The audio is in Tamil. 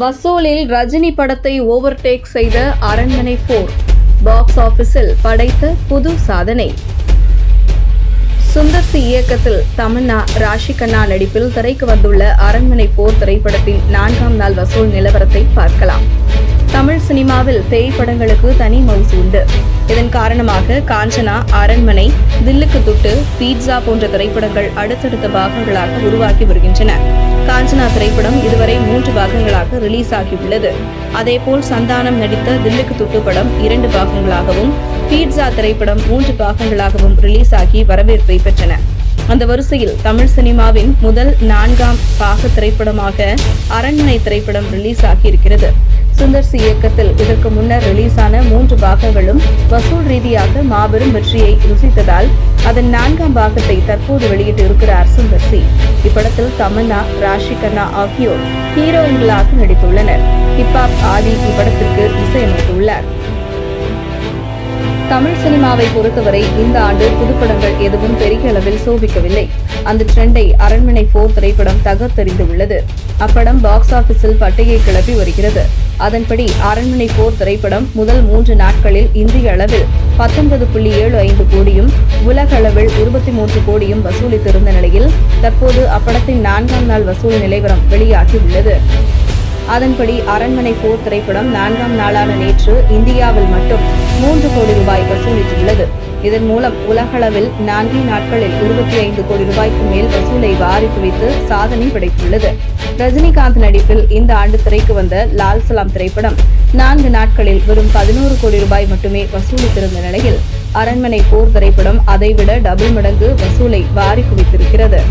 வசூலில் ரஜினி படத்தை ஓவர்டேக் செய்த அரண்மனை 4 பாக்ஸ் ஆபீஸில் படைத்த புது சாதனை. சுந்தர் சி இயக்கத்தில் தமன்னா, ராஷி கண்ணா நடிப்பில் திரைக்கு வந்துள்ள அரண்மனை 4 திரைப்படத்தின் 4ஆம் நாள் வசூல் நிலவரத்தை பார்க்கலாம். தமிழ் சினிமாவில் பேய் படங்களுக்கு தனி மவுசு உண்டு. இதன் காரணமாக காஞ்சனா, அரண்மனை, தில்லுக்கு துட்டு, பீட்சா போன்ற திரைப்படங்கள் அடுத்தடுத்த பாகங்களாக உருவாக்கி வருகின்றன. காஞ்சனா திரைப்படம் இதுவரை 3 பாகங்களாக ரிலீஸ் ஆகியுள்ளது. அதேபோல் சந்தானம் நடித்த தில்லுக்கு துட்டு படம் 2 பாகங்களாகவும், பீட்சா திரைப்படம் 3 பாகங்களாகவும் ரிலீஸ் ஆகி வரவேற்பை பெற்றன. அந்த வரிசையில் தமிழ் சினிமாவின் முதல் 4ஆம் பாக திரைப்படமாக அரண்மனை திரைப்படம் ரிலீஸ் ஆகியிருக்கிறது. சுந்தர் சி இயக்கத்தில் இதற்கு முன்னர் ரிலீஸான 3 பாகங்களும் வசூல் ரீதியாக மாபெரும் வெற்றியை ருசித்ததால் அதன் 4ஆம் பாகத்தை தற்போது வெளியிட்டிருக்கிறார் சுந்தர் சி. இப்படத்தில் தமன்னா, ராஷி கண்ணா ஆகியோர் ஹீரோயின்களாக நடித்துள்ளனர். ஹிப்ஹாப் ஆதி இப்படத்திற்கு இசையமைத்துள்ளார். தமிழ் சினிமாவை பொறுத்தவரை இந்த ஆண்டு புதுப்படங்கள் எதுவும் பெரிய அளவில் சோபிக்கவில்லை. அந்த ட்ரெண்டை அரண்மனை 4 திரைப்படம் தகர்த்தெறிந்து உள்ளது. அப்படம் பாக்ஸ் ஆபீஸில் பட்டையை கிளப்பி வருகிறது. அதன்படி அரண்மனை 4 திரைப்படம் முதல் 3 நாட்களில் இந்திய அளவில் 19.75 கோடியும், உலக அளவில் 23 கோடியும் வசூலித்திருந்த நிலையில் தற்போது அப்படத்தின் 4ஆம் நாள் வசூல் நிலவரம் வெளியாகியுள்ளது. அதன்படி அரண்மனை 4 திரைப்படம் 4ஆம் நாளான நேற்று இந்தியாவில் மட்டும் 3 கோடி ரூபாய் வசூலித்துள்ளது. இதன் மூலம் உலகளவில் 4 நாட்களில் 25 கோடி ரூபாய்க்கு மேல் வசூலை வாரி குவித்து சாதனை படைத்துள்ளது. ரஜினிகாந்த் நடிப்பில் இந்த ஆண்டு திரைக்கு வந்த லால் சலாம் திரைப்படம் 4 நாட்களில் வெறும் 11 கோடி ரூபாய் மட்டுமே வசூலித்திருந்த நிலையில் அரண்மனை 4 திரைப்படம் அதைவிட டபுள் மடங்கு வசூலை வாரி குவித்திருக்கிறது.